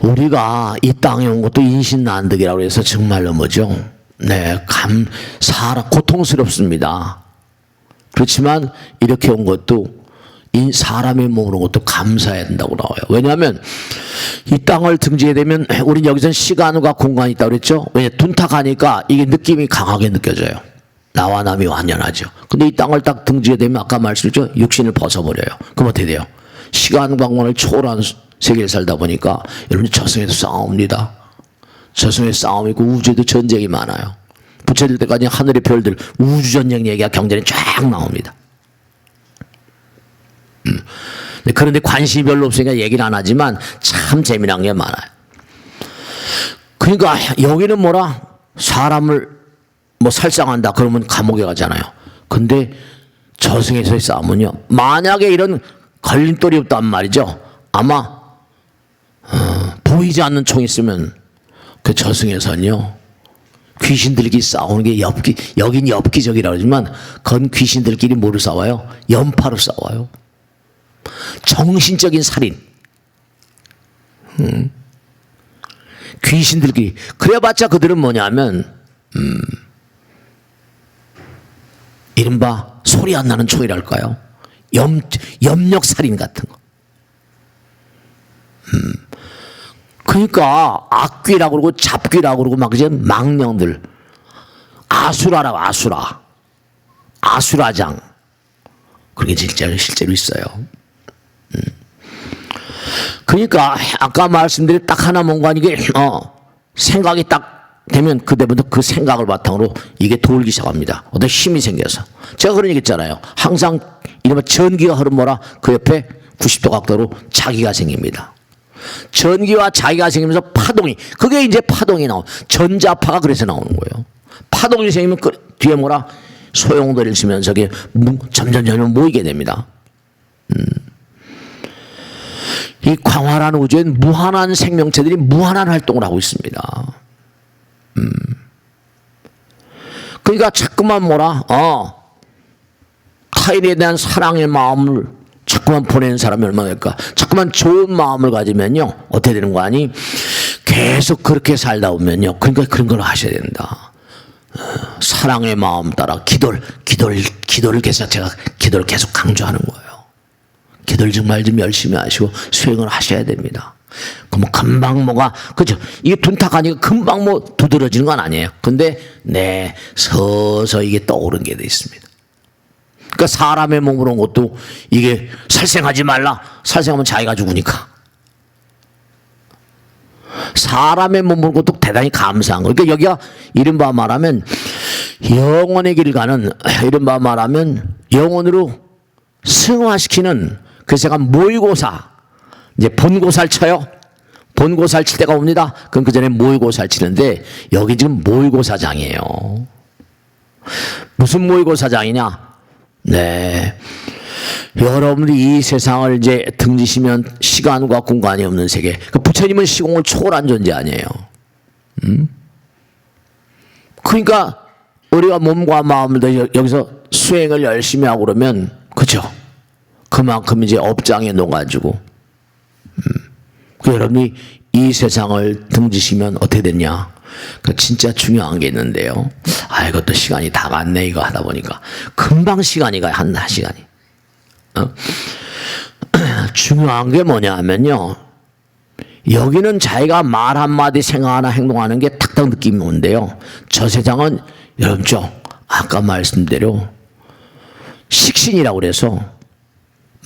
우리가 이 땅에 온 것도 인신난득이라고 해서 정말로 뭐죠? 네, 사람 고통스럽습니다. 그렇지만 이렇게 온 것도 사람의 몸으로 온 것도 감사해야 된다고 나와요. 왜냐하면 이 땅을 등지게 되면 우린 여기서는 시간과 공간이 있다고 그랬죠. 왜 둔탁하니까 이게 느낌이 강하게 느껴져요. 나와 남이 완연하죠. 근데 이 땅을 딱 등지게 되면 아까 말씀드렸죠. 육신을 벗어버려요. 그럼 어떻게 돼요? 시간과 공간을 초월한 세계를 살다 보니까 여러분 저승에도 싸웁니다. 저승에 싸움이 있고 우주에도 전쟁이 많아요. 부처될 때까지 하늘의 별들 우주전쟁 얘기가 경전에 쫙 나옵니다. 그런데 관심이 별로 없으니까 얘기를 안 하지만 참 재미난 게 많아요. 그러니까 여기는 뭐라 사람을 뭐 살상한다 그러면 감옥에 가잖아요. 근데 저승에서의 싸움은요, 만약에 이런 걸림돌이 없단 말이죠, 아마 보이지 않는 총이 있으면 그 저승에서는요 귀신들끼리 싸우는 게 여긴 엽기적이라고 하지만 그건 귀신들끼리 뭐로 싸워요? 연파로 싸워요. 정신적인 살인. 귀신들끼리. 그래봤자 그들은 뭐냐면 이른바 소리 안 나는 총이랄까요? 염력살인 같은 거. 그러니까 악귀라고 그러고 잡귀라고 그러고 막 이제 망령들, 아수라라고, 아수라장, 그게 실제로 있어요. 그러니까 아까 말씀드린 딱 하나 뭔가 이게 생각이 딱 되면 그때부터 그 생각을 바탕으로 이게 돌기 시작합니다. 어떤 힘이 생겨서. 제가 그런 얘기 했잖아요. 항상 이른바 전기가 흐르면 그 옆에 90도 각도로 자기가 생깁니다. 전기와 자기가 생기면서 파동이, 그게 이제 파동이 전자파가 그래서 나오는 거예요. 파동이 생기면 그 뒤에 소용돌이를 쓰면서 점점 모이게 됩니다. 이 광활한 우주엔 무한한 생명체들이 무한한 활동을 하고 있습니다. 그러니까 자꾸만 타인에 대한 사랑의 마음을 자꾸만 보내는 사람이 얼마나 될까? 자꾸만 좋은 마음을 가지면요 어떻게 되는 거 아니? 계속 그렇게 살다 보면요, 그러니까 그런 걸 하셔야 된다. 사랑의 마음 따라 기도를 계속, 제가 기도를 계속 강조하는 거예요. 기도를 정말 좀 열심히 하시고 수행을 하셔야 됩니다. 그럼 금방 그죠? 이게 둔탁하니까 금방 두드러지는 건 아니에요. 근데 서서히 이게 떠오르는 게 돼 있습니다. 그러니까 사람의 몸으로 온 것도 이게 살생하지 말라. 살생하면 자기가 죽으니까. 사람의 몸으로 온 것도 대단히 감사한 거. 그러니까 여기가 이른바 말하면 영혼의 길 가는, 이른바 말하면 영혼으로 승화시키는, 그래서 제가 모의고사, 이제 본고사를 쳐요. 본고사를 칠 때가 옵니다. 그럼 그 전에 모의고사를 치는데 여기 지금 모의고사장이에요. 무슨 모의고사장이냐? 여러분들이 이 세상을 이제 등지시면 시간과 공간이 없는 세계. 그 부처님은 시공을 초월한 존재 아니에요. 그러니까 우리가 몸과 마음을 여기서 수행을 열심히 하고 그러면, 그죠? 그만큼 이제 업장에 녹아지고, 여러분이 이 세상을 등지시면 어떻게 됐냐? 그 진짜 중요한 게 있는데요. 이것도 시간이 다 갔네, 이거 하다 보니까. 금방 시간이 가요, 한 시간이. 중요한 게 뭐냐 하면요, 여기는 자기가 말 한마디 생각하나 행동하는 게 탁탁 느낌이 오는데요, 저 세상은 여러분 아까 말씀대로 식신이라고 그래서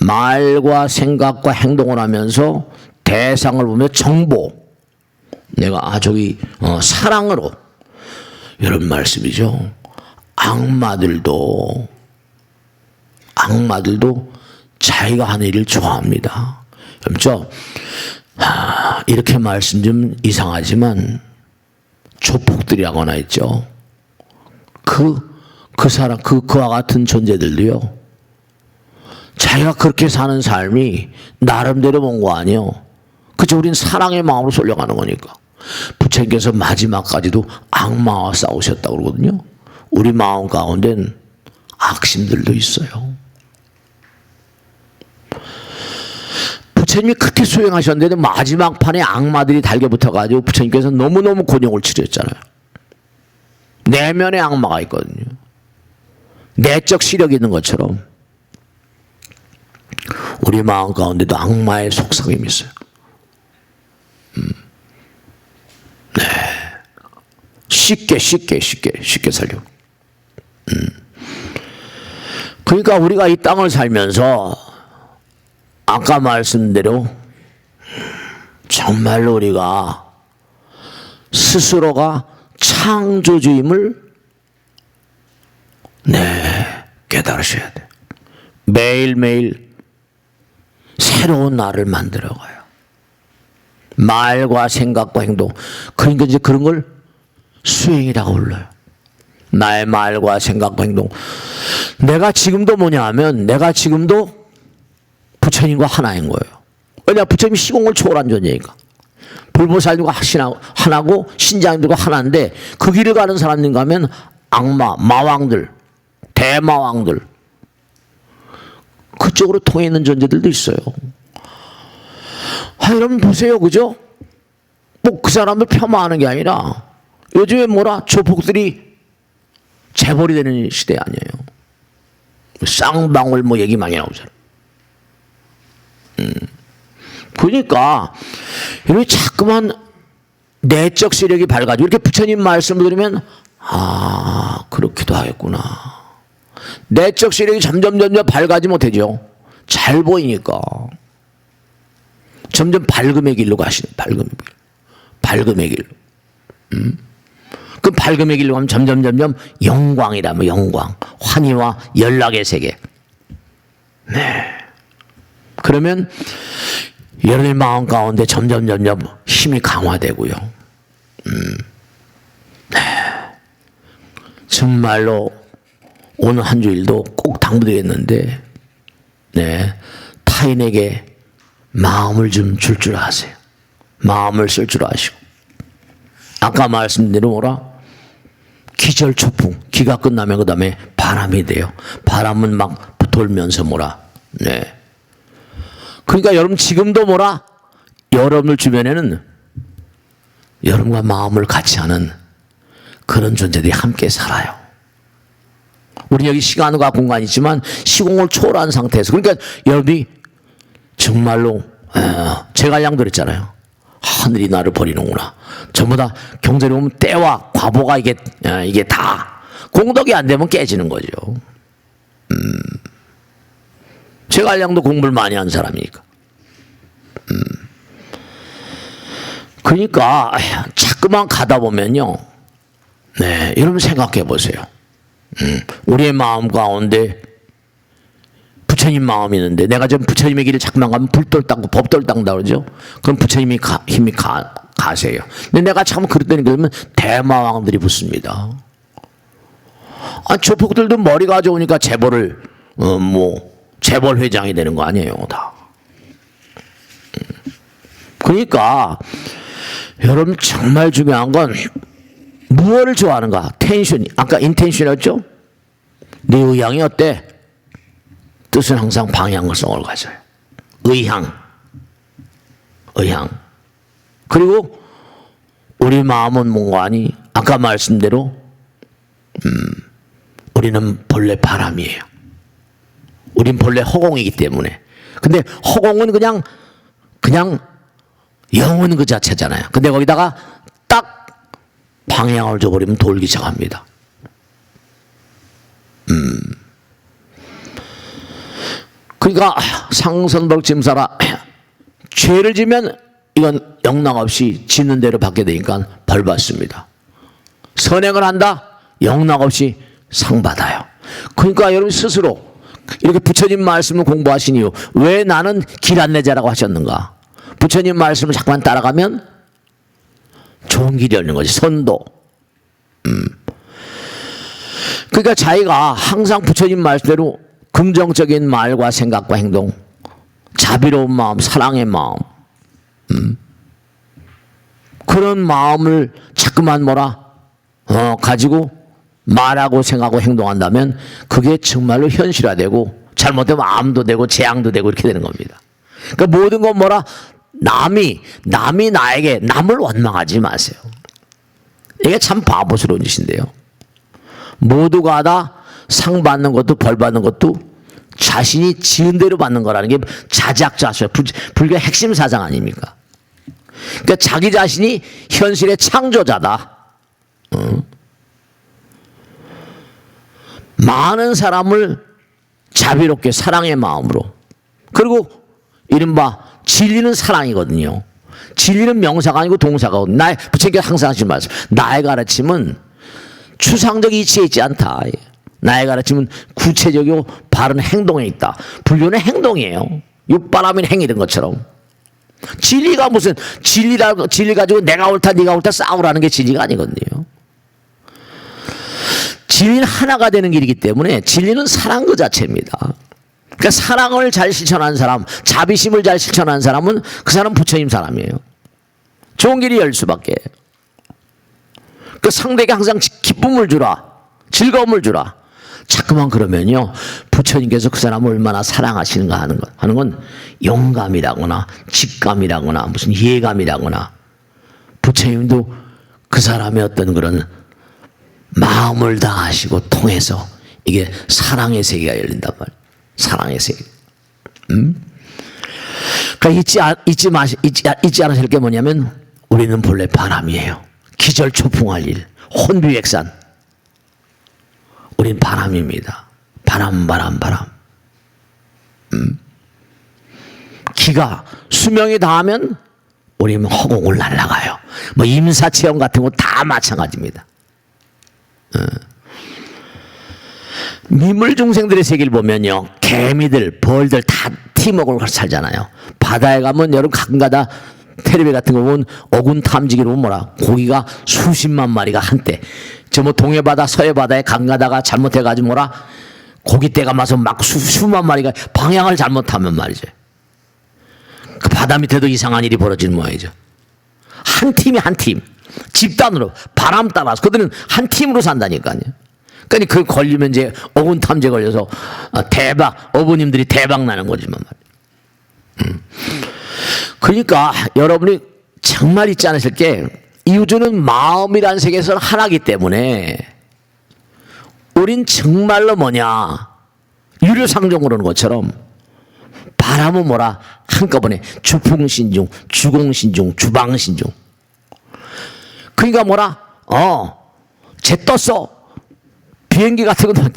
말과 생각과 행동을 하면서 대상을 보며 정보, 내가 사랑으로, 이런 말씀이죠. 악마들도 자기가 하는 일을 좋아합니다. 그렇죠? 이렇게 말씀 좀 이상하지만 조폭들이라고 하나 있죠. 그와 같은 존재들도요, 자기가 그렇게 사는 삶이 나름대로 본 거 아니에요. 그죠? 우린 사랑의 마음으로 쏠려가는 거니까. 부처님께서 마지막까지도 악마와 싸우셨다고 그러거든요. 우리 마음 가운데는 악심들도 있어요. 부처님이 그렇게 수행하셨는데 마지막 판에 악마들이 달겨붙어가지고 부처님께서 너무너무 곤욕을 치르셨잖아요. 내면에 악마가 있거든요. 내적 시력이 있는 것처럼 우리 마음 가운데도 악마의 속삭임이 있어요. 네. 쉽게 살려. 그러니까 우리가 이 땅을 살면서 아까 말씀대로 정말로 우리가 스스로가 창조주임을 깨달으셔야 돼요. 매일매일 새로운 나를 만들어가요. 말과 생각과 행동. 그러니까 이제 그런 걸 수행이라고 불러요. 나의 말과 생각과 행동. 내가 지금도 뭐냐 하면 내가 지금도 부처님과 하나인 거예요. 왜냐 부처님이 시공을 초월한 존재니까. 불보살님과 하나고 신장님들과 하나인데 그 길을 가는 사람인가 하면 악마, 마왕들, 대마왕들 그쪽으로 통해 있는 존재들도 있어요. 여러분 보세요. 그죠? 뭐 그 사람을 폄하하는 게 아니라 요즘에 조폭들이 재벌이 되는 시대 아니에요. 쌍방울 얘기 많이 나오잖아요. 그러니까 이렇게 자꾸만 내적 시력이 밝아지고 이렇게 부처님 말씀을 들으면 그렇기도 하겠구나. 내적 시력이 점점 밝아지면 못하죠. 잘 보이니까 점점 밝음의 길로 가시는 밝음의 길로. 그 밝음의 길로 가면 점점 영광이라면 영광, 환희와 연락의 세계. 네. 그러면 여러분의 마음 가운데 점점 힘이 강화되고요. 네. 정말로 오늘 한 주일도 꼭 당부드리겠는데, 타인에게 마음을 좀 줄 아세요. 마음을 쓸 줄 아시고. 아까 말씀드린 기절초풍, 기가 끝나면 그 다음에 바람이 돼요. 바람은 막 돌면서 그러니까 여러분 지금도 여러분들 주변에는 여러분과 마음을 같이 하는 그런 존재들이 함께 살아요. 우리 여기 시간과 공간이 있지만 시공을 초월한 상태에서 그러니까 여러분이 정말로 제가 양들었잖아요. 하늘이 나를 버리는구나. 전부 다 경전에 보면 때와 과보가 이게 다 공덕이 안 되면 깨지는 거죠. 제가 한량도 공부를 많이 한 사람이니까. 그러니까 자꾸만 가다 보면요. 여러분 생각해 보세요. 우리의 마음 가운데 부처님 마음이 있는데 내가 좀 부처님의 길을 자꾸만 가면 불돌땅고 법돌땅다 그러죠. 그럼 부처님이 힘이 가세요. 근데 내가 참 그랬더니 그러면 대마왕들이 붙습니다. 조폭들도 머리가 좋으니까 재벌을 재벌 회장이 되는 거 아니에요, 다. 그러니까 여러분 정말 중요한 건 무엇을 좋아하는가? 텐션이 아까 인텐션이었죠? 네 의향이 어때? 뜻은 항상 방향성을 가져요. 의향. 그리고 우리 마음은 뭔가 하니 아까 말씀대로 우리는 본래 바람이에요. 우린 본래 허공이기 때문에. 근데 허공은 그냥 영은 그 자체잖아요. 근데 거기다가 딱 방향을 줘버리면 돌기 시작합니다. 그러니까 상선복 짐사라 죄를 지면 이건 영락없이 짓는 대로 받게 되니까 벌 받습니다. 선행을 한다? 영락없이 상 받아요. 그러니까 여러분 스스로 이렇게 부처님 말씀을 공부하신 이유 왜 나는 길 안내자라고 하셨는가? 부처님 말씀을 잠깐 따라가면 좋은 길이 열리는 거지. 선도. 그러니까 자기가 항상 부처님 말씀대로 긍정적인 말과 생각과 행동, 자비로운 마음, 사랑의 마음, 그런 마음을 자꾸만 가지고 말하고 생각하고 행동한다면 그게 정말로 현실화되고 잘못되면 암도 되고 재앙도 되고 이렇게 되는 겁니다. 그러니까 모든 건 뭐라? 남이 나에게 남을 원망하지 마세요. 이게 참 바보스러운 짓인데요. 모두가 다 상 받는 것도 벌 받는 것도 자신이 지은 대로 받는 거라는 게 자작자수야. 불교의 핵심 사상 아닙니까? 그러니까 자기 자신이 현실의 창조자다. 많은 사람을 자비롭게 사랑의 마음으로, 그리고 이른바 진리는 사랑이거든요. 진리는 명사가 아니고 동사거든요. 부처님께서 항상 하신 말씀, 나의 가르침은 추상적 이치에 있지 않다. 나의 가르침은 구체적이고 바른 행동에 있다. 불교는 행동이에요. 육바람인 행위 이런 것처럼. 진리가 무슨 진리 가지고 내가 옳다 네가 옳다 싸우라는 게 진리가 아니거든요. 진리는 하나가 되는 길이기 때문에 진리는 사랑 그 자체입니다. 그러니까 사랑을 잘 실천하는 사람, 자비심을 잘 실천하는 사람은 그 사람은 부처님 사람이에요. 좋은 길이 열 수밖에. 그 상대에게 항상 기쁨을 주라, 즐거움을 주라. 자꾸만 그러면요, 부처님께서 그 사람을 얼마나 사랑하시는가 하는 건 영감이라거나 직감이라거나 무슨 예감이라거나, 부처님도 그 사람의 어떤 그런 마음을 다하시고 통해서 이게 사랑의 세계가 열린단 말이에요. 사랑의 세계. 그러니까 잊지 않으실 게 뭐냐면, 우리는 본래 바람이에요. 기절초풍할 일, 혼비백산. 우린 바람입니다. 바람. 기가 수명이 닿으면 우리는 허공을 날아가요. 뭐 임사체험 같은 거 다 마찬가지입니다. 미물 중생들의 세계를 보면요, 개미들, 벌들 다 팀워크로 살잖아요. 바다에 가면 여러분 가끔가다 텔레비 같은 거 보면 어군 탐지기로 보면 뭐라, 고기가 수십만 마리가 한때, 저 뭐 동해바다 서해바다에 강가다가 잘못해가지고 뭐라, 고기떼가 마서 막 수만 마리가 방향을 잘못하면 말이죠, 그 바다 밑에도 이상한 일이 벌어지는 모양이죠. 한 팀이 한 팀, 집단으로 바람 따라서 그들은 한 팀으로 산다니까요. 그러니까 그 걸리면 이제 어군 탐지에 걸려서 대박, 어부님들이 대박 나는 거지만 말이에요. 그러니까 여러분이 정말 잊지 않으실 게, 이 우주는 마음이라는 세계에서 하나이기 때문에 우린 정말로 뭐냐, 유료상종으로는 것처럼 바람은 뭐라, 한꺼번에 주풍신중, 주공신중, 주방신중. 그러니까 뭐라, 쟤 떴어. 비행기 같은 거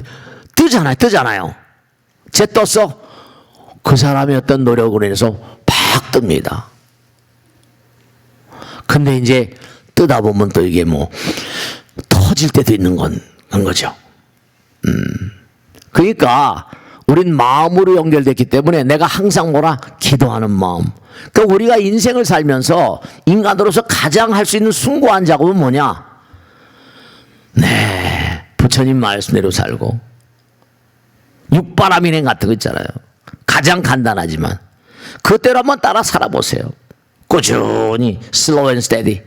뜨잖아요. 쟤 떴어. 그 사람의 어떤 노력으로 인해서 팍 뜹니다. 근데 이제 뜨다 보면 또 이게 뭐 터질 때도 있는 그런 거죠. 그러니까 우린 마음으로 연결됐기 때문에 내가 항상 뭐라, 기도하는 마음. 그러니까 우리가 인생을 살면서 인간으로서 가장 할 수 있는 숭고한 작업은 뭐냐? 네, 부처님 말씀대로 살고, 육바람인행 같은 거 있잖아요. 가장 간단하지만 그때로 한번 따라 살아보세요. 꾸준히 slow and steady.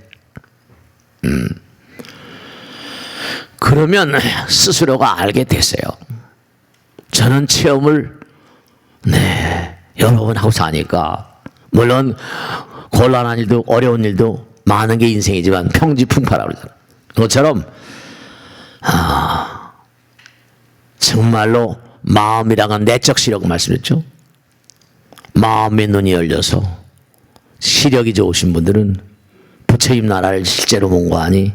그러면 스스로가 알게 되세요. 저는 체험을 여러 번 하고 사니까, 물론 곤란한 일도 어려운 일도 많은 게 인생이지만 평지풍파라고 그러잖아요. 그것처럼 정말로 마음이랑은 내적 시력 말씀했죠. 마음의 눈이 열려서 시력이 좋으신 분들은 부처님 나라를 실제로 본 거 아니?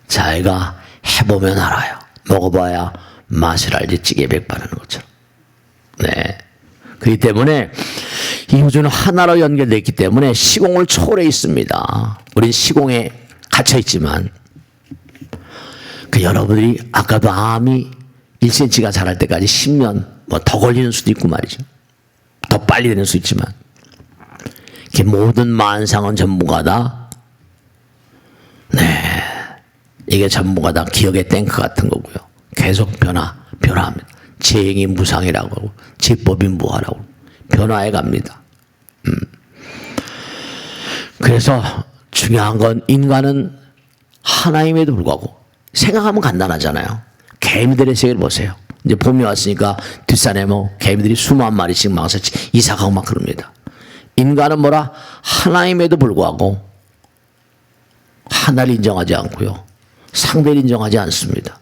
자기가 해보면 알아요. 먹어봐야 맛을 알지 찌개 백반하는 것처럼. 네. 그렇기 때문에 이 우주는 하나로 연결되어 있기 때문에 시공을 초월해 있습니다. 우린 시공에 갇혀 있지만, 여러분들이 아까도 암이 1cm가 자랄 때까지 10년 뭐 더 걸리는 수도 있고 말이죠. 더 빨리 되는 수 있지만, 모든 만상은 전부가 다, 이게 전부가 다 기억의 탱크 같은 거고요. 계속 변화합니다. 재행이 무상이라고 하고, 제법이 무하라고 변화해 갑니다. 그래서 중요한 건, 인간은 하나임에도 불구하고 생각하면 간단하잖아요. 개미들의 세계를 보세요. 이제 봄이 왔으니까 뒷산에 뭐 개미들이 수만 마리씩 막 이삭하고 막 그럽니다. 인간은 뭐라 하나님에도 불구하고 하나를 인정하지 않고요, 상대를 인정하지 않습니다.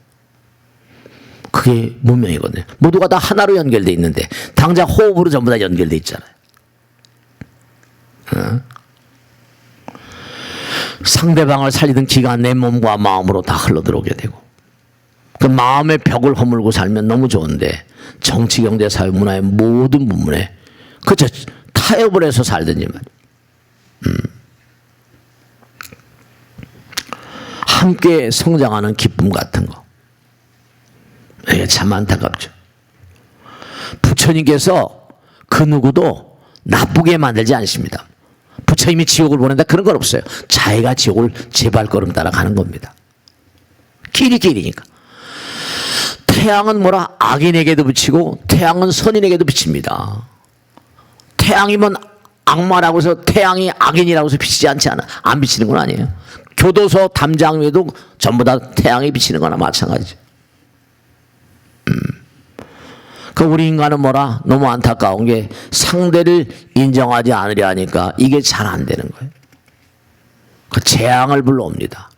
그게 문명이거든요. 모두가 다 하나로 연결돼 있는데 당장 호흡으로 전부 다 연결돼 있잖아요. 상대방을 살리던 기가 내 몸과 마음으로 다 흘러들어오게 되고, 그 마음의 벽을 허물고 살면 너무 좋은데 정치, 경제, 사회, 문화의 모든 부분에 그저 타협을 해서 살든지 말이에요. 함께 성장하는 기쁨 같은 거, 이게 참 안타깝죠. 부처님께서 그 누구도 나쁘게 만들지 않습니다. 부처님이 지옥을 보낸다 그런 건 없어요. 자기가 지옥을 제 발걸음 따라 가는 겁니다. 길이니까. 태양은 뭐라 악인에게도 비치고 태양은 선인에게도 비칩니다. 태양이면 악마라고 해서 태양이 악인이라고 해서 비치지 안 비치는 건 아니에요. 교도소 담장 위에도 전부 다 태양이 비치는 거나 마찬가지죠. 그 우리 인간은 뭐라 너무 안타까운 게 상대를 인정하지 않으려 하니까 이게 잘 안 되는 거예요. 그 재앙을 불러옵니다.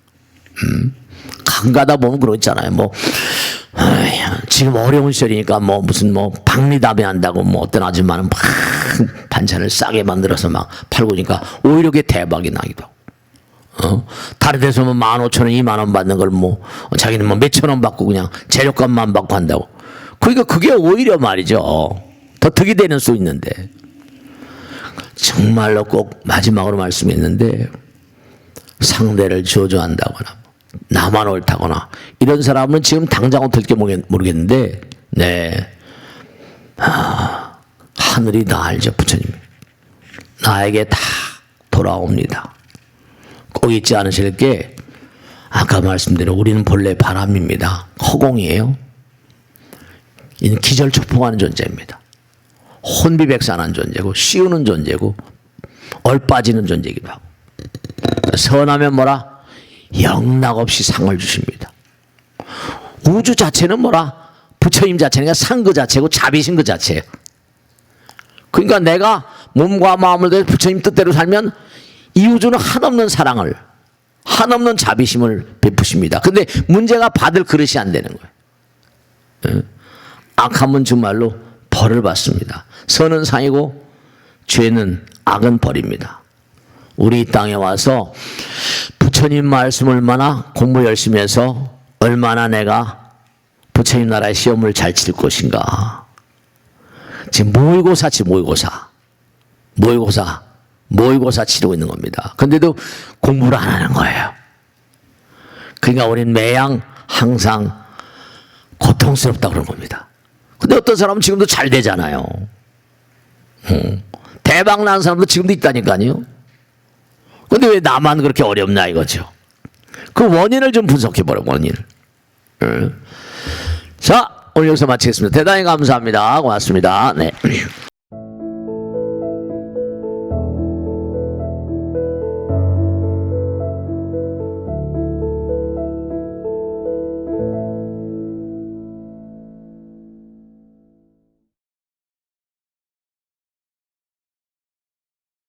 가다 보면 그렇잖아요. 뭐 지금 어려운 시절이니까 뭐 무슨 뭐 박리담회 한다고 뭐 어떤 아줌마는 막 반찬을 싸게 만들어서 막 팔고 그러니까 오히려 그게 대박이 나기도 하고, 다른 데서 뭐 15,000원, 20,000원 받는 걸 뭐 자기는 뭐 몇천 원 받고 그냥 재료값만 받고 한다고. 그러니까 그게 오히려 말이죠, 더 득이 되는 수 있는데, 정말로 꼭 마지막으로 말씀했는데 상대를 저주한다거나 나만 옳다거나 이런 사람은 지금 당장 어떨지 모르겠는데, 네, 하늘이 다 알죠. 부처님 나에게 다 돌아옵니다. 꼭 잊지 않으실 게, 아까 말씀드린 우리는 본래 바람입니다. 허공이에요. 이는 기절초풍하는 존재입니다. 혼비백산한 존재고 씌우는 존재고 얼빠지는 존재이기도 하고, 선하면 뭐라 영락없이 상을 주십니다. 우주 자체는 뭐라 부처님 자체는 상 그 자체고 자비신 그 자체예요. 그러니까 내가 몸과 마음을 다해 부처님 뜻대로 살면 이 우주는 한없는 사랑을, 한없는 자비심을 베푸십니다. 근데 문제가 받을 그릇이 안 되는 거예요. 악하면 정말로 벌을 받습니다. 선은 상이고 죄는 악은 벌입니다. 우리 이 땅에 와서 부처님 말씀 얼마나 공부 열심히 해서 얼마나 내가 부처님 나라의 시험을 잘 칠 것인가. 지금 모의고사 치르고 있는 겁니다. 근데도 공부를 안 하는 거예요. 그러니까 우리는 매양 항상 고통스럽다 그런 겁니다. 근데 어떤 사람은 지금도 잘 되잖아요. 대박 난 사람도 지금도 있다니까요. 근데 왜 나만 그렇게 어렵나 이거죠. 그 원인을 좀 분석해보려, 원인을. 자, 오늘 여기서 마치겠습니다. 대단히 감사합니다. 고맙습니다. 네.